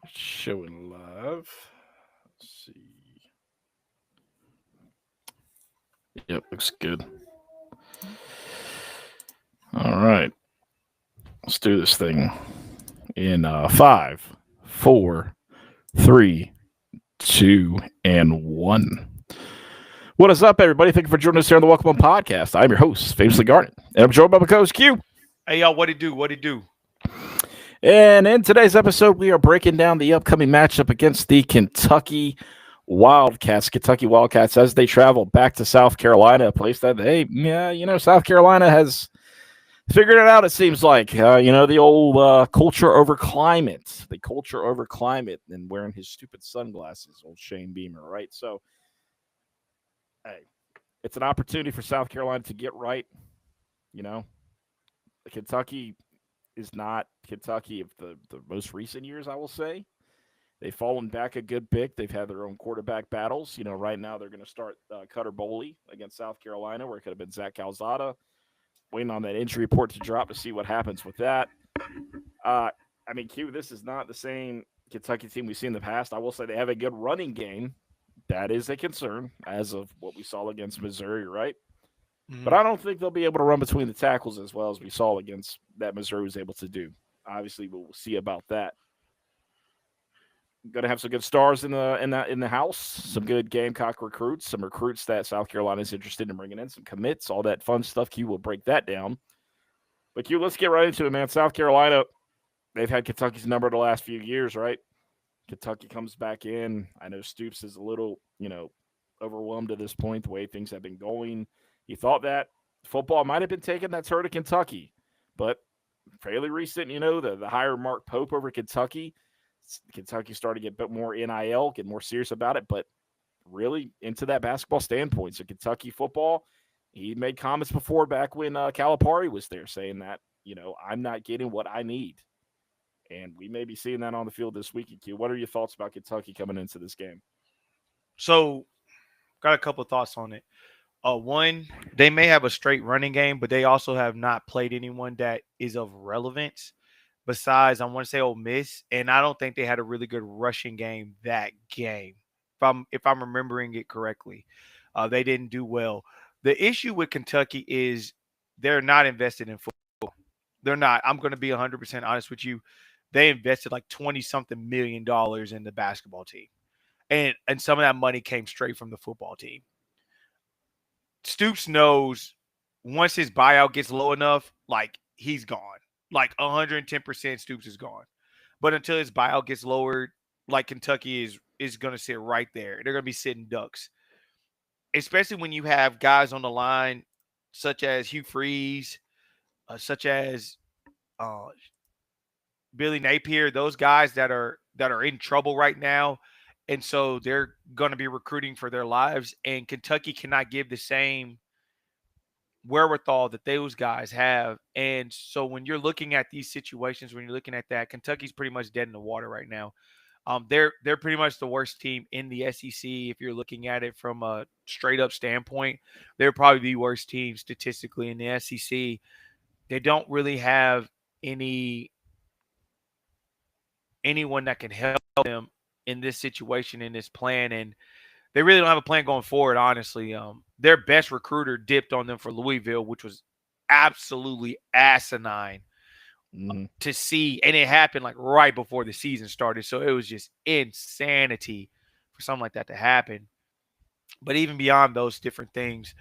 Showing live. Let's see. Yep, looks good. All right. Let's do this thing in five, four, three, two, and one. What is up, everybody? Thank you for joining us here on the Welcome Home Podcast. I'm your host, Famously Garnet, and I'm joined by my co-host Q. Hey, y'all, what it do? What it do? And in today's episode, we are breaking down the upcoming matchup against the Kentucky Wildcats. Kentucky Wildcats as they travel back to South Carolina, a place that, hey, yeah, South Carolina has figured it out, it seems like. The old culture over climate. The culture over climate and wearing his stupid sunglasses, old Shane Beamer, right? So, hey, it's an opportunity for South Carolina to get right. Kentucky is not Kentucky of the most recent years, I will say. They've fallen back a good bit. They've had their own quarterback battles. Right now they're going to start Cutter Boley against South Carolina, where it could have been Zach Calzada. Waiting on that injury report to drop to see what happens with that. Q, this is not the same Kentucky team we've seen in the past. I will say they have a good running game. That is a concern, as of what we saw against Missouri, right? But I don't think they'll be able to run between the tackles as well as we saw against that Missouri was able to do. Obviously, we'll see about that. Going to have some good stars in the house, some good Gamecock recruits, some recruits that South Carolina is interested in bringing in, some commits, all that fun stuff. Q will break that down. But Q, let's get right into it, man. South Carolina, they've had Kentucky's number the last few years, right? Kentucky comes back in. I know Stoops is a little, overwhelmed at this point, the way things have been going. He thought that football might have been taking that turn to Kentucky, but fairly recent, the hire Mark Pope over Kentucky. Kentucky started to get a bit more NIL, get more serious about it, but really into that basketball standpoint. So Kentucky football, he made comments before back when Calipari was there saying that, I'm not getting what I need. And we may be seeing that on the field this weekend, Q. What are your thoughts about Kentucky coming into this game? So, got a couple of thoughts on it. One, they may have a straight running game, but they also have not played anyone that is of relevance. Besides, I want to say Ole Miss, and I don't think they had a really good rushing game that game. If I'm remembering it correctly, they didn't do well. The issue with Kentucky is they're not invested in football. They're not. I'm going to be 100% honest with you. They invested like 20 something million dollars in the basketball team, and some of that money came straight from the football team. Stoops knows once his buyout gets low enough, like he's gone. Like 110% Stoops is gone. But until his buyout gets lowered, like Kentucky is going to sit right there. They're going to be sitting ducks, especially when you have guys on the line such as Hugh Freeze, such as uh, Billy Napier. Those guys that are in trouble right now, and so they're going to be recruiting for their lives. And Kentucky cannot give the same wherewithal that those guys have. And so when you're looking at these situations, when you're looking at that, Kentucky's pretty much dead in the water right now. They're pretty much the worst team in the SEC. If you're looking at it from a straight up standpoint, they're probably the worst team statistically in the SEC. They don't really have anyone that can help them in this situation, in this plan, and they really don't have a plan going forward, honestly. Their best recruiter dipped on them for Louisville, which was absolutely asinine to see. And it happened like right before the season started. So it was just insanity for something like that to happen. But even beyond those different things,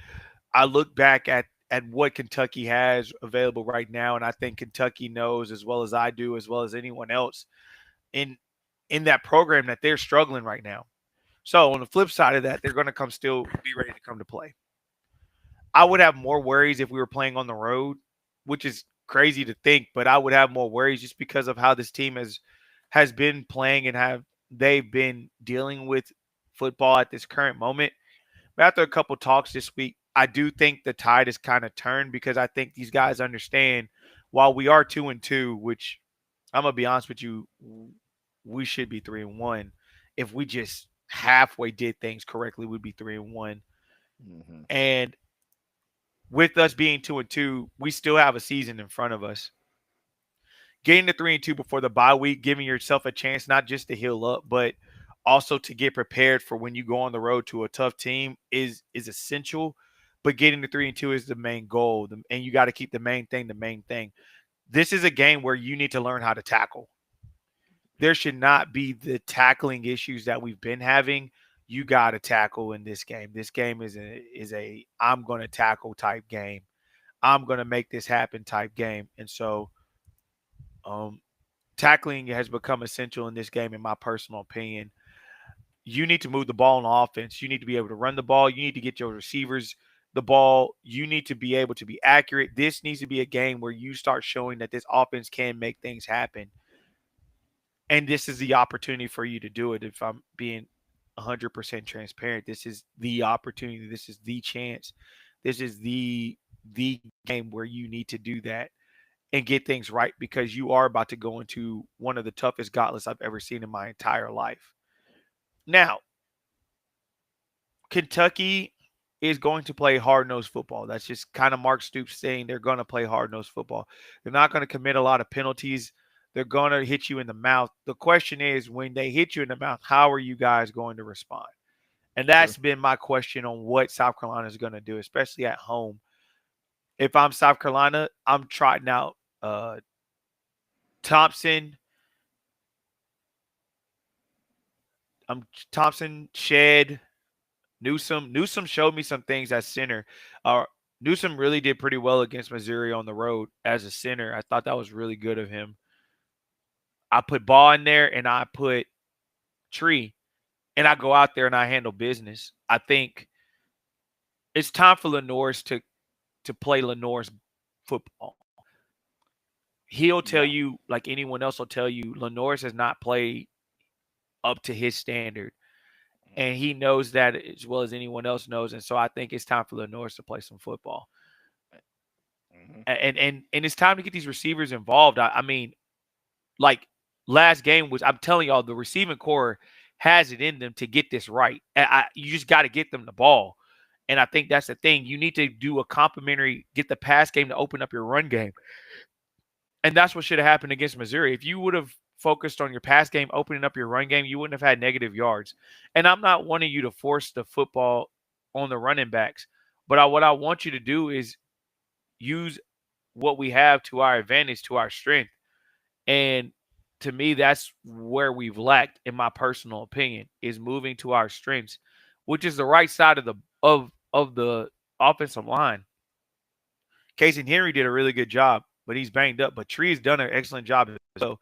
I look back at what Kentucky has available right now, and I think Kentucky knows as well as I do, as well as anyone else in that program, that they're struggling right now. So on the flip side of that, they're going to still be ready to come to play. I would have more worries if we were playing on the road, which is crazy to think, but I would have more worries just because of how this team has been playing and have they've been dealing with football at this current moment. But after a couple talks this week, I do think the tide has kind of turned, because I think these guys understand, while we are 2-2, which I'm gonna be honest with you, we should be 3-1. If we just halfway did things correctly, we'd be 3-1. Mm-hmm. And with us being 2-2, we still have a season in front of us. getting to 3-2 before the bye week, giving yourself a chance not just to heal up, but also to get prepared for when you go on the road to a tough team is essential. But getting to 3-2 is the main goal, and you got to keep the main thing the main thing. This is a game where you need to learn how to tackle. There should not be the tackling issues that we've been having. You got to tackle in this game. This game is a I'm going to tackle type game. I'm going to make this happen type game. And so tackling has become essential in this game, in my personal opinion. You need to move the ball on offense. You need to be able to run the ball. You need to get your receivers the ball. You need to be able to be accurate. This needs to be a game where you start showing that this offense can make things happen. And this is the opportunity for you to do it. If I'm being 100% transparent, this is the opportunity. This is the chance. This is the game where you need to do that and get things right, because you are about to go into one of the toughest gauntlets I've ever seen in my entire life. Now, Kentucky is going to play hard-nosed football. That's just kind of Mark Stoops saying they're going to play hard-nosed football. They're not going to commit a lot of penalties. They're going to hit you in the mouth. The question is, when they hit you in the mouth, how are you guys going to respond? And that's been my question on what South Carolina is going to do, especially at home. If I'm South Carolina, I'm trotting out Thompson, Shed, Newsome. Newsome showed me some things as center. Newsome really did pretty well against Missouri on the road as a center. I thought that was really good of him. I put Ball in there, and I put Tree, and I go out there and I handle business. I think it's time for Lenore's to play Lenore's football. He'll tell you, like anyone else will tell you, Lenore's has not played up to his standard. And he knows that as well as anyone else knows. And so I think it's time for Lenore's to play some football. And it's time to get these receivers involved. I mean, like last game was, I'm telling y'all, the receiving core has it in them to get this right. You just got to get them the ball. And I think that's the thing. You need to do a complementary, get the pass game to open up your run game. And that's what should have happened against Missouri. If you would have focused on your pass game, opening up your run game, you wouldn't have had negative yards. And I'm not wanting you to force the football on the running backs. But what I want you to do is use what we have to our advantage, to our strength. And to me, that's where we've lacked, in my personal opinion, is moving to our strengths, which is the right side of the offensive line. Casey Henry did a really good job, but he's banged up. But Tree's done an excellent job as well.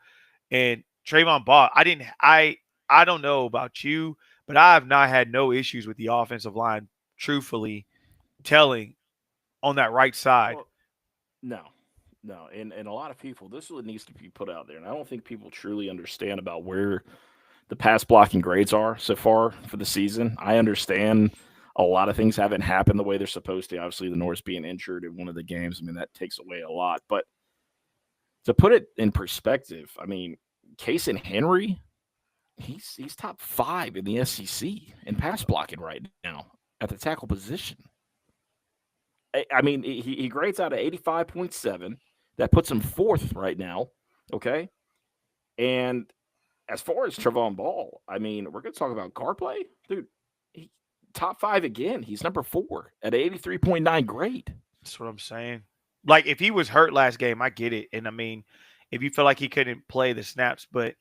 And Trayvon Ball, I don't know about you, but I have not had no issues with the offensive line, truthfully telling, on that right side. Well, no. And a lot of people, this is what needs to be put out there. And I don't think people truly understand about where the pass blocking grades are so far for the season. I understand a lot of things haven't happened the way they're supposed to. Obviously, the Norse being injured in one of the games, I mean, that takes away a lot. But to put it in perspective, I mean, Casey Henry, he's top 5 in the SEC in pass blocking right now at the tackle position. I mean, he grades out at 85.7. That puts him 4th right now, okay? And as far as Trayvon Ball, I mean, we're going to talk about guard play. Dude, top 5 again. He's number 4 at 83.9 grade. That's what I'm saying. Like, if he was hurt last game, I get it. And, I mean, if you feel like he couldn't play the snaps, but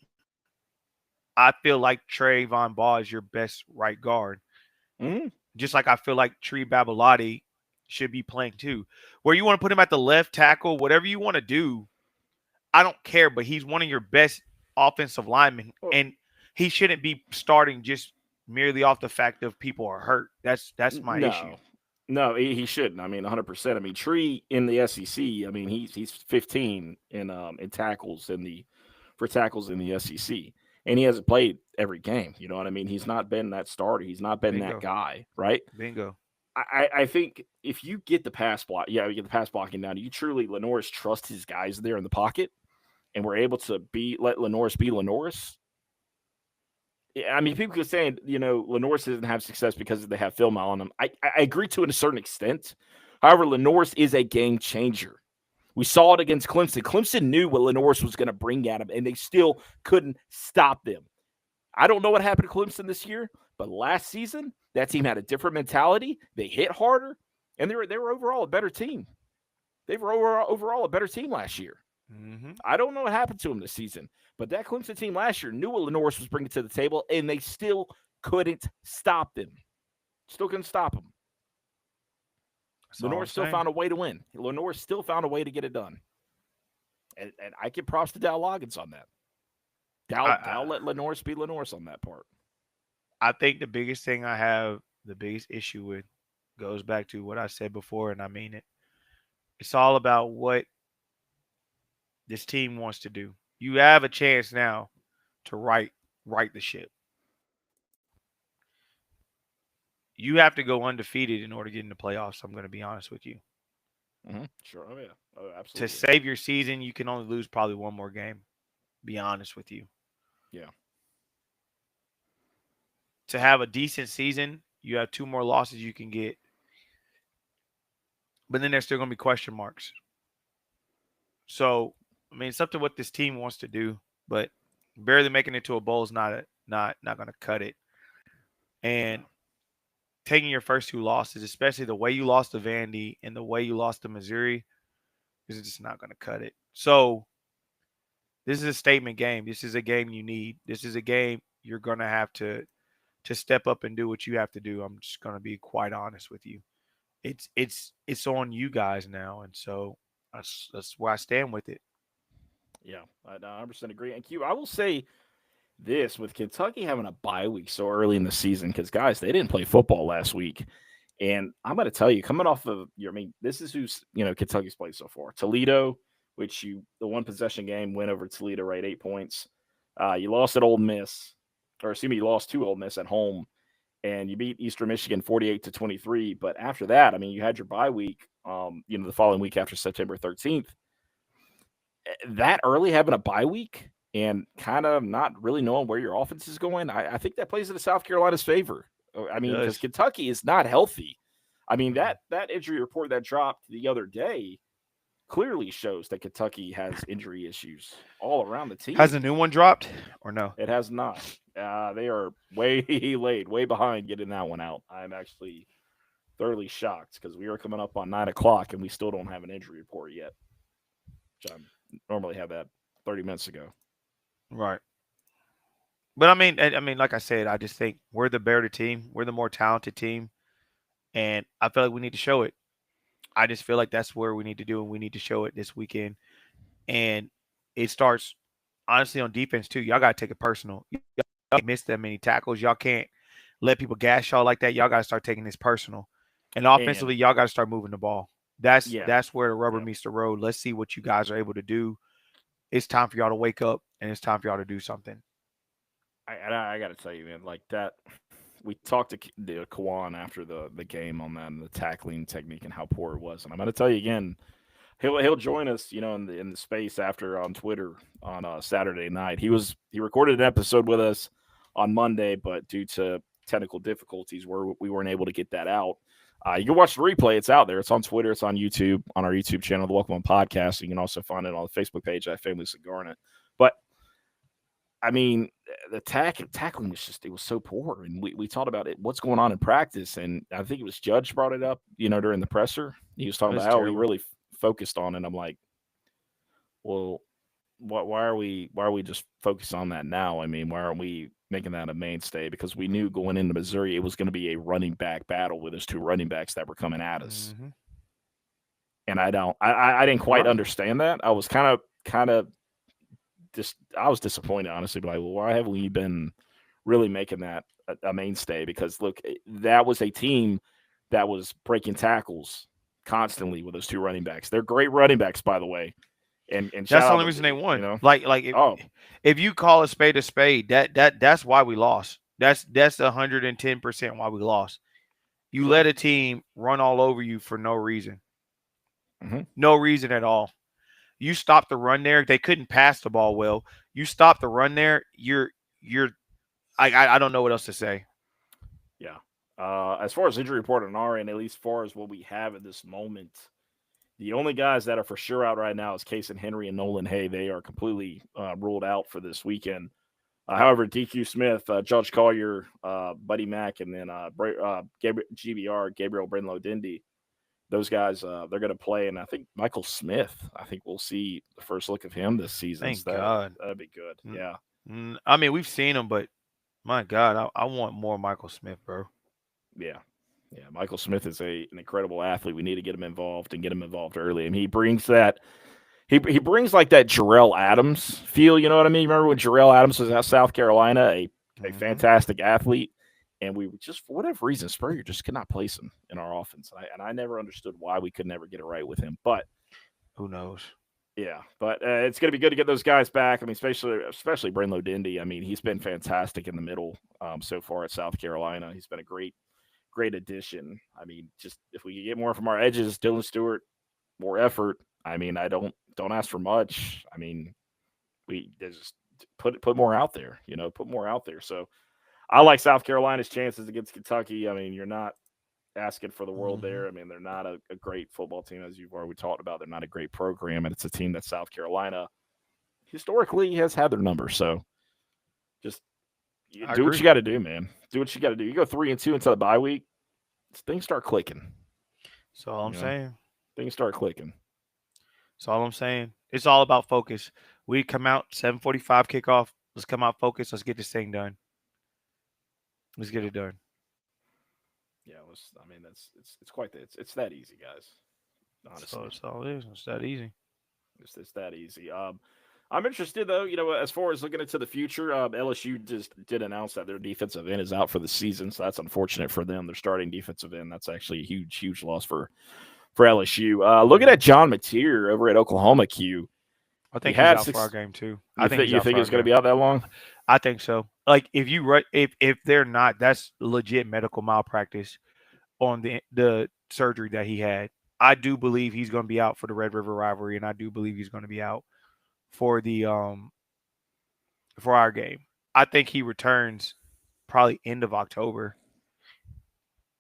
I feel like Trayvon Ball is your best right guard. Just like I feel like Tree Babalati should be playing too. Where you want to put him at the left tackle, whatever you want to do, I don't care, but he's one of your best offensive linemen, and he shouldn't be starting just merely off the fact of people are hurt. That's my issue. No, he shouldn't. I mean, 100%. I mean, Tree in the SEC, I mean, he's 15 in tackles for tackles in the SEC. And he hasn't played every game. You know what I mean? He's not been that starter. He's not been that guy, right? Bingo. I think if you get the pass block, you get the pass blocking down, you truly, Lenore's trust his guys there in the pocket, and we're able to let Lenore's be Lenore's. I mean, people are saying, Lenore's doesn't have success because they have film on him. I agree to a certain extent. However, Lenore's is a game changer. We saw it against Clemson. Clemson knew what Lenoris was going to bring at them, and they still couldn't stop them. I don't know what happened to Clemson this year, but last season, that team had a different mentality. They hit harder, and they were overall a better team. They were overall a better team last year. Mm-hmm. I don't know what happened to them this season, but that Clemson team last year knew what Lenoris was bringing to the table, and they still couldn't stop them. Still couldn't stop them. Lenoris still found a way to win. Lenoris still found a way to get it done. And I give props to Dow Loggins on that. Dow let Lenoris be Lenoris on that part. I think the biggest thing I have, the biggest issue with, goes back to what I said before, and I mean it. It's all about what this team wants to do. You have a chance now to right the ship. You have to go undefeated in order to get in the playoffs. I'm going to be honest with you. Mm-hmm. Sure. Oh, yeah. Oh, absolutely. To save your season, you can only lose probably one more game. Be honest with you. Yeah. To have a decent season, you have 2 more losses you can get. But then there's still going to be question marks. So, I mean, it's up to what this team wants to do, but barely making it to a bowl is not going to cut it. And taking your first 2 losses, especially the way you lost to Vandy and the way you lost to Missouri, is just not going to cut it. So, this is a statement game. This is a game you need. This is a game you're going to have to step up and do what you have to do. I'm just going to be quite honest with you. It's on you guys now, and so that's where I stand with it. Yeah, I 100% agree. And Q, I will say this, with Kentucky having a bye week so early in the season, because guys, they didn't play football last week, and I'm going to tell you, coming off of this is who's Kentucky's played so far. Toledo, which the 1 possession game win over Toledo, right? 8 points. You lost at Ole Miss, you lost to Ole Miss at home, and you beat Eastern Michigan 48-23. But after that, you had your bye week, the following week after September 13th. That early having a bye week and kind of not really knowing where your offense is going, I think that plays into South Carolina's favor. Because Kentucky is not healthy. That injury report that dropped the other day clearly shows that Kentucky has injury issues all around the team. Has a new one dropped or no? It has not. They are way late, way behind getting that one out. I'm actually thoroughly shocked because we are coming up on 9:00 and we still don't have an injury report yet. Which I normally have that 30 minutes ago. Right. But I mean, like I said, I just think we're the better team. We're the more talented team. And I feel like we need to show it. I just feel like that's where we need to do, and we need to show it this weekend. And it starts, honestly, on defense, too. Y'all got to take it personal. Y'all can't miss that many tackles. Y'all can't let people gas y'all like that. Y'all got to start taking this personal. And offensively, y'all got to start moving the ball. That's where the rubber meets the road. Let's see what you guys are able to do. It's time for y'all to wake up, and it's time for y'all to do something. I got to tell you, man, like that. We talked to Kawan after the game on that and the tackling technique and how poor it was. And I'm going to tell you again, he'll join us, in the space after on Twitter on Saturday night. He recorded an episode with us on Monday, but due to technical difficulties, we weren't able to get that out. You can watch the replay. It's out there. It's on Twitter. It's on YouTube, on our YouTube channel, The Welcome On Podcast. You can also find it on the Facebook page at Families of Garnet. But the tackling was it was so poor. And we talked about it, what's going on in practice. And I think it was Judge brought it up, during the presser. He was talking about how he really focused on it. I'm like, well, why are we just focused on that now? Why aren't we making that a mainstay? Because we knew going into Missouri, it was going to be a running back battle with those 2 running backs that were coming at us. Mm-hmm. And I didn't quite understand that. I was kind of I was disappointed, honestly, but why haven't we been really making that a mainstay? Because look, that was a team that was breaking tackles constantly with those 2 running backs. They're great running backs, by the way. And that's the only reason they won. If you call a spade, that's why we lost. That's 110% why we lost. You let a team run all over you for no reason. Mm-hmm. No reason at all. You stop the run there. They couldn't pass the ball well. You stop the run there. I don't know what else to say. Yeah. As far as injury report on our end, at least as far as what we have at this moment, The only guys that are for sure out right now is Case and Henry and Nolan Hay. They are completely ruled out for this weekend. However, DQ Smith, Judge Collier, Buddy Mack, and then Gabriel Brinlow Dindy, those guys, they're going to play. And I think Michael Smith, I think we'll see the first look of him this season. Thank so God. That'd be good. Yeah. I mean, we've seen him, but my God, I want more Michael Smith, bro. Yeah. Yeah. Michael Smith is an incredible athlete. We need to get him involved and get him involved early. And he brings that. He brings like that Jarrell Adams feel, you know what I mean? Remember when Jarrell Adams was at South Carolina, a fantastic athlete, and we just, for whatever reason, Spurrier just could not place him in our offense. And I never understood why we could never get it right with him. But who knows? Yeah, but it's going to be good to get those guys back. I mean, especially Brinlow Dindy. I mean, he's been fantastic in the middle so far at South Carolina. He's been a great addition. I mean, just if we could get more from our edges, Dylan Stewart, more effort. I mean, I don't ask for much. I mean, we just put more out there, put more out there. So I like South Carolina's chances against Kentucky. I mean, you're not asking for the world there. I mean, they're not a great football team, as you've already talked about. They're not a great program, and it's a team that South Carolina historically has had their number. So just do what you got to do, man. Do what you got to do. You go 3-2 until the bye week, things start clicking. That's all I'm saying. Things start clicking. That's all I'm saying. It's all about focus. We come out 7:45 kickoff. Let's come out focused. Let's get this thing done. Let's get it done. Yeah, I mean it's quite that it's that easy, guys. Honestly, that's all it is. It's that easy. It's that easy. I'm interested though. As far as looking into the future, LSU just did announce that their defensive end is out for the season, so that's unfortunate for them. Their starting defensive end. That's actually a huge loss for LSU. Looking at John Mateer over at Oklahoma Q. I think he's out for our game too. You think he's going to be out that long? I think so. Like if they're not, that's legit medical malpractice on the surgery that he had. I do believe he's going to be out for the Red River rivalry, and I do believe he's going to be out for the for our game. I think he returns probably end of October.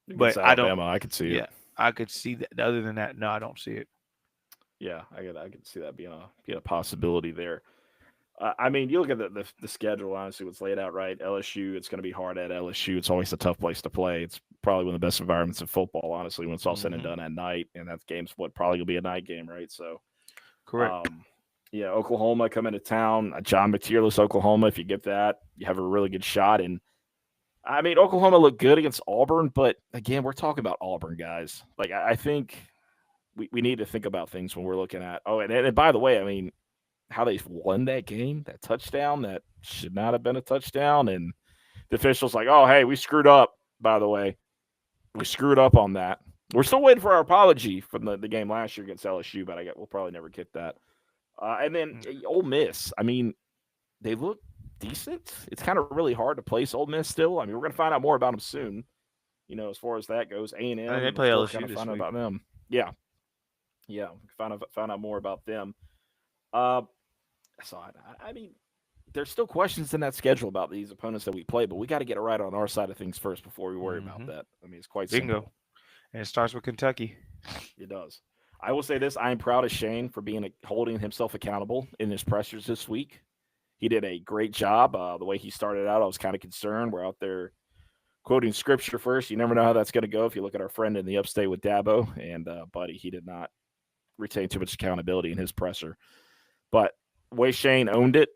But Alabama, I could see it. Yeah, I could see that. Other than that, no, I don't see it. Yeah, I could see that being a possibility there. I mean, you look at the schedule, honestly, what's laid out right. LSU, it's going to be hard at LSU. It's always a tough place to play. It's probably one of the best environments in football, honestly, when it's all said and done at night. And that game's probably going to be a night game, right? So, correct. Yeah, Oklahoma coming to town. John Mateerless, Oklahoma. If you get that, you have a really good shot. And I mean, Oklahoma looked good against Auburn, but again, we're talking about Auburn, guys. Like, I think we need to think about things when we're looking at. Oh, and by the way, I mean, how they won that game, that touchdown that should not have been a touchdown, and the officials like, oh, hey, we screwed up. By the way, we screwed up on that. We're still waiting for our apology from the game last year against LSU, but we'll probably never get that. And then Ole Miss, I mean, they look decent. It's kind of really hard to place Ole Miss still. I mean, we're going to find out more about them soon. As far as that goes, A&M. They play LSU kind of this find out week. about them. Yeah, find out more about them. So I mean, there's still questions in that schedule about these opponents that we play, but we got to get it right on our side of things first before we worry about that. I mean, it's quite simple. And it starts with Kentucky. It does. I will say this: I am proud of Shane for holding himself accountable in his pressers this week. He did a great job. The way he started out, I was kind of concerned. We're out there quoting scripture first. You never know how that's going to go. If you look at our friend in the upstate with Dabo and Buddy, he did not retain too much accountability in his presser. But the way Shane owned it,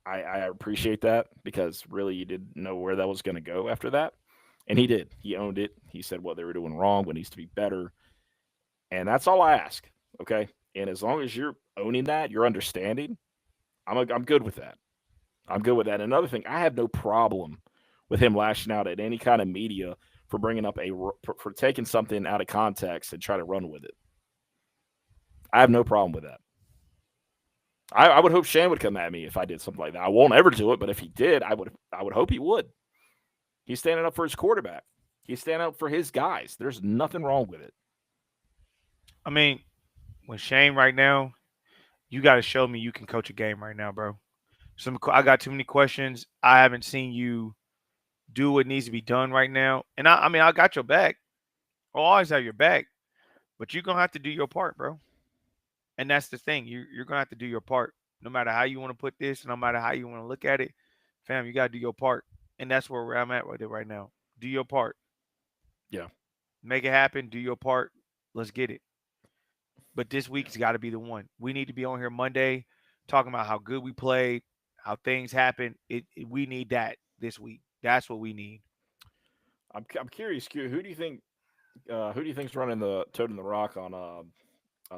I appreciate that, because really you didn't know where that was going to go after that. And he did. He owned it. He said what they were doing wrong, what needs to be better. And that's all I ask, okay? And as long as you're owning that, you're understanding, I'm good with that. I'm good with that. Another thing, I have no problem with him lashing out at any kind of media for bringing up for taking something out of context and try to run with it. I have no problem with that. I would hope Shane would come at me if I did something like that. I won't ever do it, but if he did, I would hope he would. He's standing up for his quarterback. He's standing up for his guys. There's nothing wrong with it. I mean, with Shane right now, you got to show me you can coach a game right now, bro. I got too many questions. I haven't seen you do what needs to be done right now. And I mean, I got your back. I'll always have your back. But you're gonna have to do your part, bro. And that's the thing. You're gonna have to do your part. No matter how you want to put this, no matter how you want to look at it, fam, you gotta do your part. And that's where I'm at with it right now. Do your part. Yeah. Make it happen. Do your part. Let's get it. But this Yeah. week's got to be the one. We need to be on here Monday talking about how good we played, how things happen. We need that this week. That's what we need. I'm curious, Q. Who do you think? Who do you think's running the toting the rock on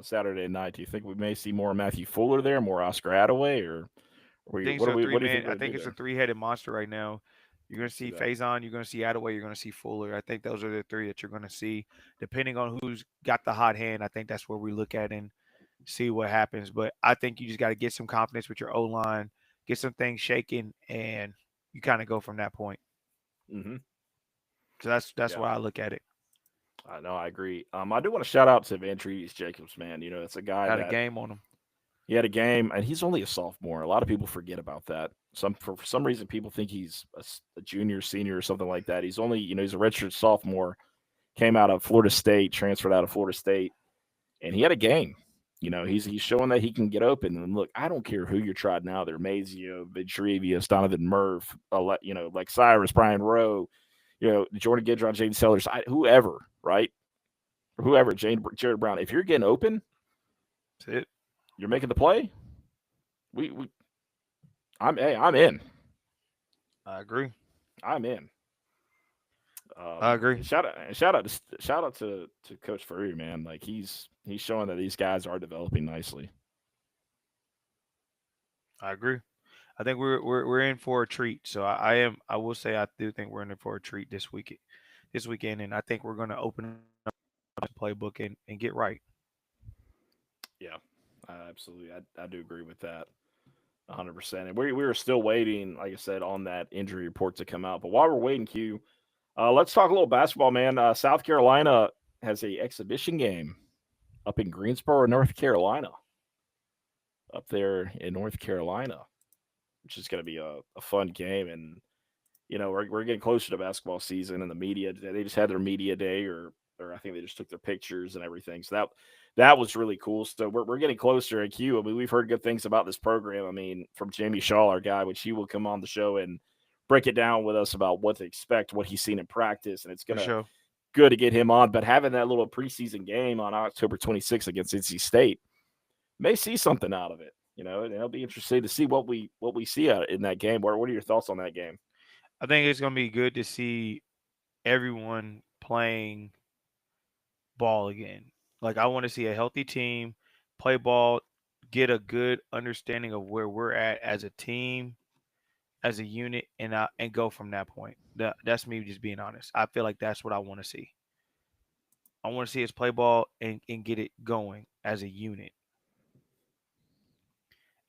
Saturday night? Do you think we may see more Matthew Fuller there, more Oscar Attaway, or Things what are do we? three What do you think man. we're I gonna think do it's a there? three-headed monster right now. You're gonna See see that? Faison, you're gonna see Attaway, you're gonna see Fuller. I think those are the three that you're gonna see. Depending on who's got the hot hand, I think that's where we look at and see what happens. But I think you just got to get some confidence with your O line, get some things shaking, and you kind of go from that point. Mm-hmm. So that's Yeah. why I look at it. I know, I agree. I do want to shout out to Vantrease Jacobs, man. You know, it's a guy Got a that game on them. he had a game, and he's only a sophomore. A lot of people forget about that. For some reason, people think he's a junior, senior, or something like that. He's only, he's a redshirt sophomore. Came out of Florida State, transferred out of Florida State, and he had a game. He's showing that he can get open. And look, I don't care who you're trotting out there, Mazio, Vitrevius, Donovan Murph, like Cyrus, Brian Rowe, Jordan Gidron, Jaden Sellers, whoever, right? Whoever, Jared Brown. If you're getting open, That's it. you're making the play. I'm in. I agree. I'm in. I agree. Shout out to Coach Furrier, man. Like he's showing that these guys are developing nicely. I agree. I think we're in for a treat. So I will say I do think we're in for a treat this weekend, and I think we're going to open up the playbook and get right. Yeah, absolutely. I do agree with that 100%. And we were still waiting, like I said, on that injury report to come out. But while we're waiting, Q, let's talk a little basketball, man. South Carolina has a exhibition game up in Greensboro, North Carolina. Up there in North Carolina, which is going to be a fun game. And we're getting closer to basketball season, and the media, they just had their media day, or I think they just took their pictures and everything. So that was really cool. So we're getting closer at Q. I mean, we've heard good things about this program. I mean, from Jamie Shaw, our guy, which he will come on the show and break it down with us about what to expect, what he's seen in practice, and it's For gonna sure. good to get him on. But having that little preseason game on October 26th against NC State may see something out of it. And it'll be interesting to see what we see out in that game. What are your thoughts on that game? I think it's going to be good to see everyone playing ball again. Like I want to see a healthy team play ball, get a good understanding of where we're at as a team, as a unit, and go from that point. That's me just being honest. I feel like that's what I want to see. I want to see us play ball and get it going as a unit.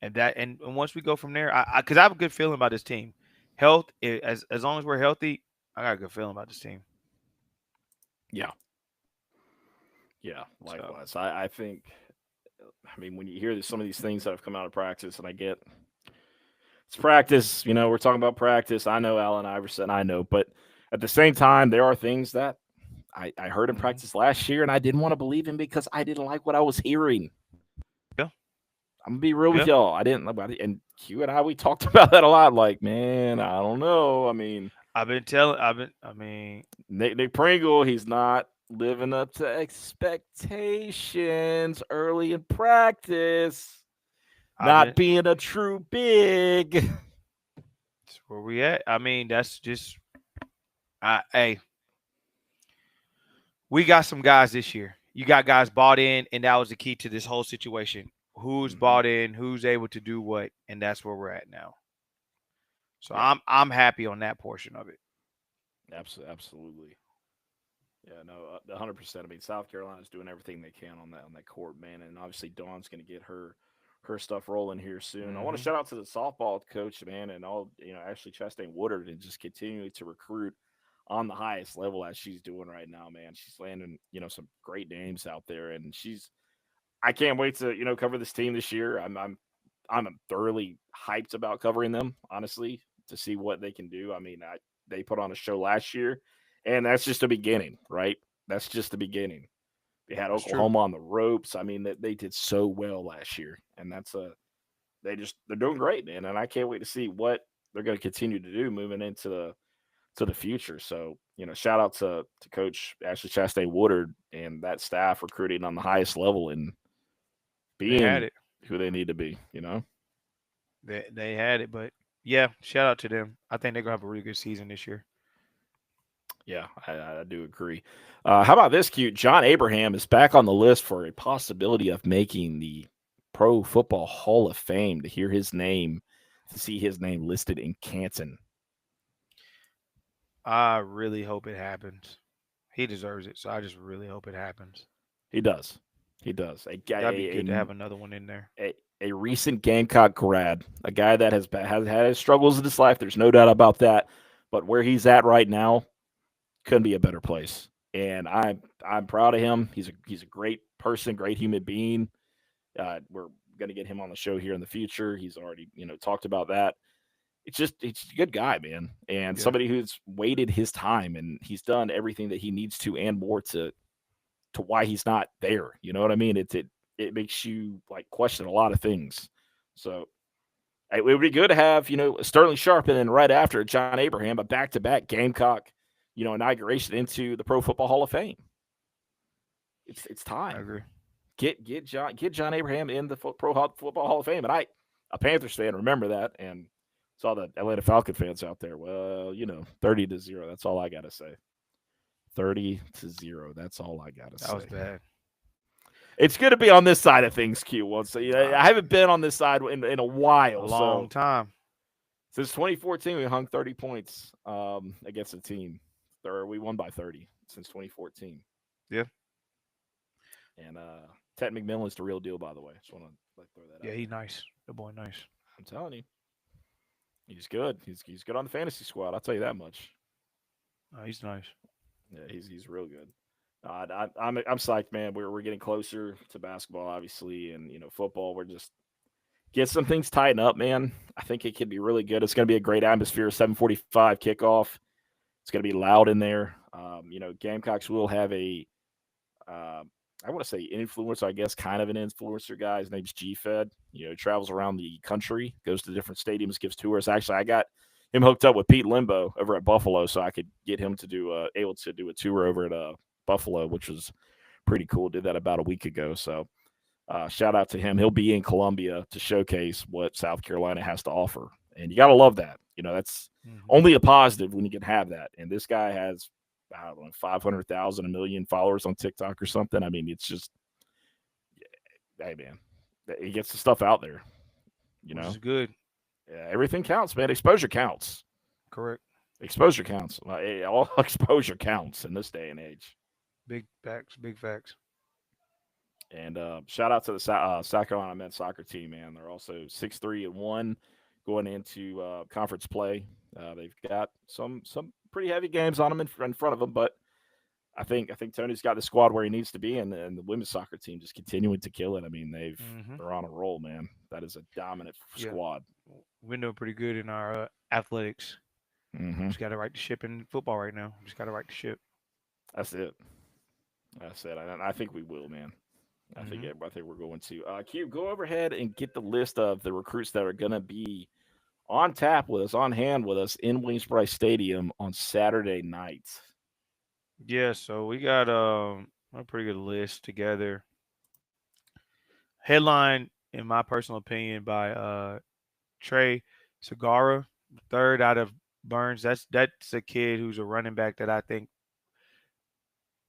And once we go from there, because I have a good feeling about this team. Health, as long as we're healthy, I got a good feeling about this team. Yeah. Yeah, So likewise. I think, I mean, when you hear some of these things that have come out of practice, and I get it's practice, we're talking about practice. I know Allen Iverson, I know, but at the same time, there are things that I heard in mhm. practice last year, and I didn't want to believe him because I didn't like what I was hearing. Yeah, I'm gonna be real with yeah. y'all. I didn't, and Q and I, we talked about that a lot. Like, man, I don't know. I mean, I mean, Nick Pringle, he's not living up to expectations early in practice. I've Not been. being a true big. That's where we at. I mean, that's just. Hey, we got some guys this year. You got guys bought in, and that was the key to this whole situation. Who's Hmm. bought in? Who's able to do what? And that's where we're at now. So Yeah, I'm happy on that portion of it. absolutely. Yeah, no, 100%. I mean, South Carolina's doing everything they can on that court, man, and obviously Dawn's going to get her stuff rolling here soon. I want to Hmm. shout out to the softball coach, man, and all Ashley Chastain Woodard, and just continuing to recruit on the highest level as she's doing right now, man. She's landing some great names out there, and I can't wait to cover this team this year. I'm thoroughly hyped about covering them, honestly, to see what they can do. I mean, they put on a show last year, and that's just the beginning, right? That's just the beginning. They had That's true. Oklahoma on the ropes. I mean, they did so well last year, and they're doing great, man. And I can't wait to see what they're going to continue to do moving into the future. So, shout out to Coach Ashley Chastain Woodard and that staff recruiting on the highest level and They had being it. who they need to be. They had it, but yeah, shout out to them. I think they're gonna have a really good season this year. Yeah, I do agree. How about this, cute? John Abraham is back on the list for a possibility of making the Pro Football Hall of Fame. To see his name listed in Canton. I really hope it happens. He deserves it, so I just really hope it happens. He does. He does. That'd be good to have another one in there. A recent Gamecock grad, a guy that has had his struggles in his life. There's no doubt about that. But where he's at right now couldn't be a better place. And I'm proud of him. He's a great person, great human being. We're going to get him on the show here in the future. He's already talked about that. It's a good guy, man, and somebody who's waited his time, and he's done everything that he needs to and more to why he's not there. You know what I mean? It makes you like question a lot of things. So it would be good to have Sterling Sharp and then right after John Abraham, a back-to-back Gamecock inauguration into the Pro Football Hall of Fame. It's time. I agree. Get John Abraham in the Pro Football Hall of Fame, and a Panthers fan, remember that, and saw the Atlanta Falcon fans out there. Well, 30-0. That's all I gotta say. 30-0. That's all I gotta say. That was bad. It's good to be on this side of things, Q. Once I haven't been on this side in a while, a long time. Since 2014, we hung 30 points against a team. We won by 30 since 2014. Yeah. And Ted McMillan's the real deal, by the way. Just want to throw that out. Yeah, he's nice. The boy nice. I'm telling you. He's good. He's good on the fantasy squad. I'll tell you that much. He's nice. Yeah, he's real good. I'm psyched, man. We're getting closer to basketball, obviously, and football. We're just get some things tightened up, man. I think it could be really good. It's going to be a great atmosphere. 7:45 kickoff. It's going to be loud in there. Gamecocks will have I want to say influencer, I guess, kind of an influencer guy. His name's G-Fed. Travels around the country, goes to different stadiums, gives tours. Actually, I got him hooked up with Pete Limbo over at Buffalo, so I could get him to do able to do a tour over at Buffalo, which was pretty cool. Did that about a week ago. So shout out to him. He'll be in Columbia to showcase what South Carolina has to offer. And you got to love that. That's only a positive when you can have that. And this guy has, I don't know, 500,000, 1 million followers on TikTok or something. I mean, it's just, hey, man, he gets the stuff out there. Which is good. Yeah, everything counts, man. Exposure counts. Correct. Exposure counts. All exposure counts in this day and age. Big facts. Big facts. And shout out to the South Carolina men's soccer team, man. They're also 6-3-1 going into conference play. They've got some pretty heavy games on them in front of them, but I think Tony's got the squad where he needs to be, and the women's soccer team just continuing to kill it. I mean, they're on a roll, man. That is a dominant squad. We're doing pretty good in our athletics. Just got to right the ship in football right now. Just got to right the ship. That's it. I think we will, man. I think we're going to. Q, go overhead and get the list of the recruits that are going to be on tap with us, on hand with us in Williams-Brice Stadium on Saturday night. Yeah, so we got a pretty good list together. Headline, in my personal opinion, by Trey Segura, third out of Burns. That's a kid who's a running back that I think,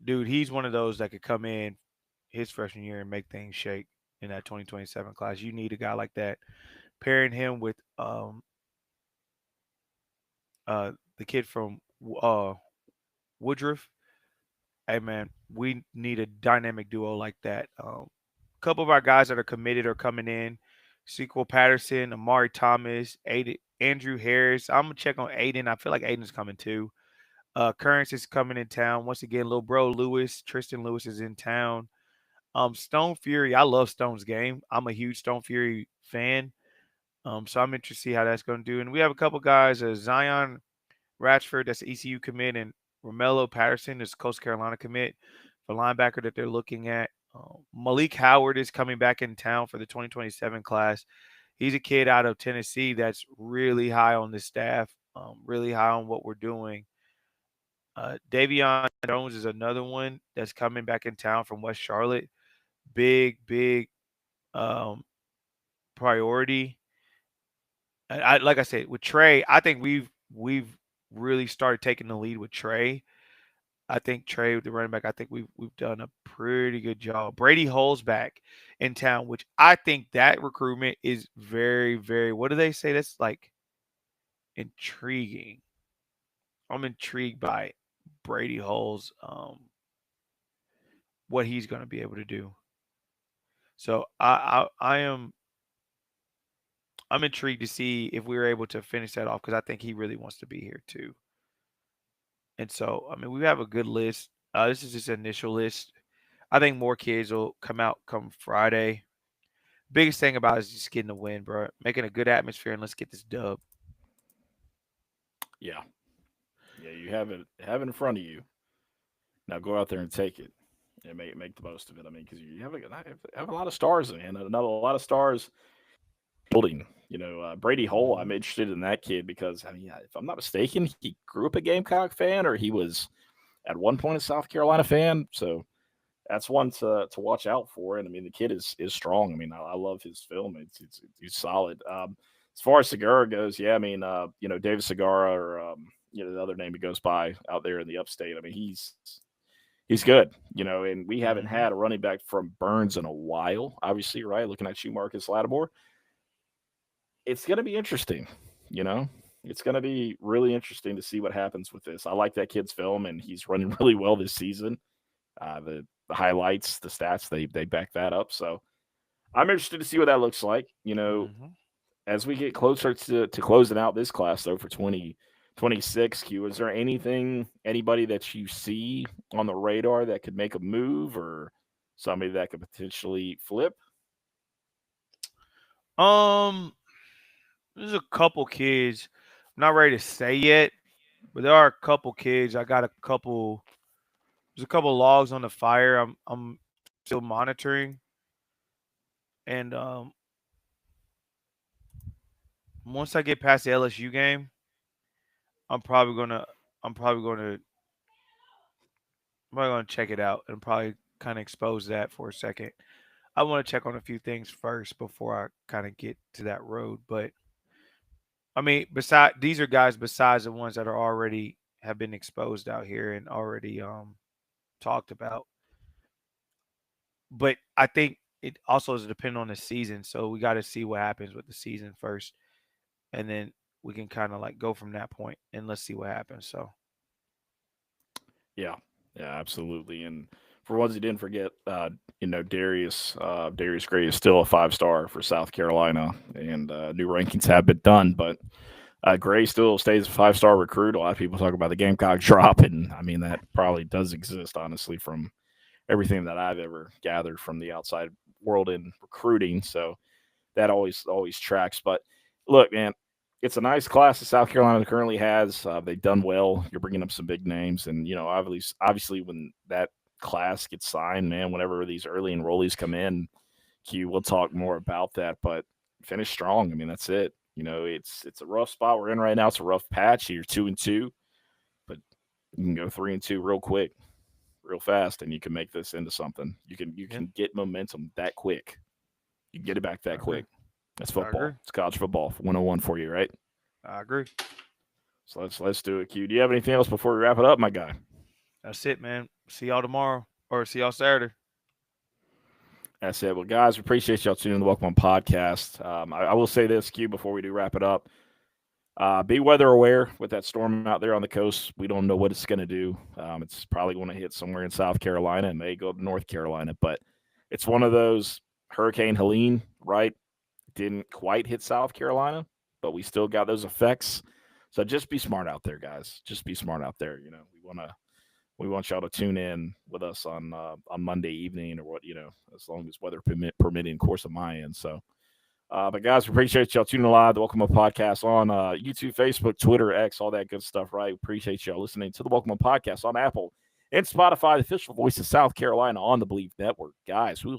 dude, he's one of those that could come in his freshman year and make things shake in that 2027 class. You need a guy like that. Pairing him with the kid from Woodruff. Hey, man, we need a dynamic duo like that. A couple of our guys that are committed are coming in. Sequel Patterson, Amari Thomas, Andrew Harris. I'm going to check on Aiden. I feel like Aiden's coming too. Currents is coming in town. Once again, little bro Lewis, Tristan Lewis is in town. Stone Fury, I love Stone's game. I'm a huge Stone Fury fan. So I'm interested to see how that's going to do. And we have a couple guys, Zion Ratchford, that's an ECU commit, and Romello Patterson is Coastal Carolina commit. for linebacker that they're looking at. Malik Howard is coming back in town for the 2027 class. He's a kid out of Tennessee that's really high on the staff, really high on what we're doing. Davion Jones is another one that's coming back in town from West Charlotte. Big um, priority. And like I said, with Trey, I think we've really started taking the lead with Trey. I think Trey, the running back, I think we've done a pretty good job. Brady Hull's back in town, which I think that recruitment is very, very. What do they say? That's like intriguing. I'm intrigued by Brady Hull's what he's going to be able to do. So I'm intrigued to see if we were able to finish that off because I think he really wants to be here too. And so I mean we have a good list. This is just an initial list. I think more kids will come out come Friday. Biggest thing about it is just getting the win, bro. Making a good atmosphere and let's get this dub. Yeah. Yeah, you have it in front of you. Now go out there and take it and make the most of it. I mean, because you have a lot of stars in, and a lot of stars building. Brady Hull. I'm interested in that kid because I mean, if I'm not mistaken, he grew up a Gamecock fan, or he was at one point a South Carolina fan. So that's one to watch out for. And I mean, the kid is strong. I mean, I love his film. He's solid. As far as Segura goes, yeah, I mean, David Segura or the other name he goes by out there in the upstate. I mean, he's good, and we haven't had a running back from Burns in a while, obviously, right? Looking at you, Marcus Lattimore. It's going to be interesting, It's going to be really interesting to see what happens with this. I like that kid's film, and he's running really well this season. The highlights, the stats, they back that up. So I'm interested to see what that looks like, as we get closer to closing out this class, though, for 2026, Q, is there anybody that you see on the radar that could make a move or somebody that could potentially flip? There's a couple kids. I'm not ready to say yet, but there are a couple kids. I got a couple. There's a couple logs on the fire. I'm still monitoring, and once I get past the LSU game, I'm probably gonna check it out and probably kind of expose that for a second. I want to check on a few things first before I kind of get to that road. But I mean, these are guys besides the ones that are already have been exposed out here and already talked about. But I think it also is dependent on the season. So we got to see what happens with the season first, and then we can kind of like go from that point and let's see what happens. So Yeah, absolutely. And for ones who didn't forget, Darius Gray is still a 5-star for South Carolina, and new rankings have been done, but Gray still stays a 5-star recruit. A lot of people talk about the Gamecock drop, and I mean that probably does exist, honestly, from everything that I've ever gathered from the outside world in recruiting. So that always tracks. But look, man, it's a nice class that South Carolina currently has. They've done well. You're bringing up some big names, and obviously when that class gets signed, man, whenever these early enrollees come in, we'll talk more about that. But finish strong. I mean, that's it. It's a rough spot we're in right now. It's a rough patch. You're 2-2, but you can go 3-2 real quick, real fast, and you can make this into something. You can get momentum that quick. You can get it back that quick. That's football. It's college football 101 for you, right? I agree. So let's do it, Q. Do you have anything else before we wrap it up, my guy? That's it, man. See y'all tomorrow or see y'all Saturday. That's it. Well, guys, we appreciate y'all tuning in to the Welcome On Podcast. I will say this, Q, before we do wrap it up. Be weather aware with that storm out there on the coast. We don't know what it's going to do. It's probably going to hit somewhere in South Carolina and may go to North Carolina, but it's one of those Hurricane Helene, right? Didn't quite hit South Carolina, but we still got those effects. So just be smart out there, guys. Just be smart out there. We want y'all to tune in with us on Monday evening or as long as weather permitting, of course, on my end. So, but guys, we appreciate y'all tuning live. The Welcome On Podcast on YouTube, Facebook, Twitter, X, all that good stuff, right? We appreciate y'all listening to the Welcome On Podcast on Apple and Spotify, the official voice of South Carolina on the Believe Network. Guys, we'll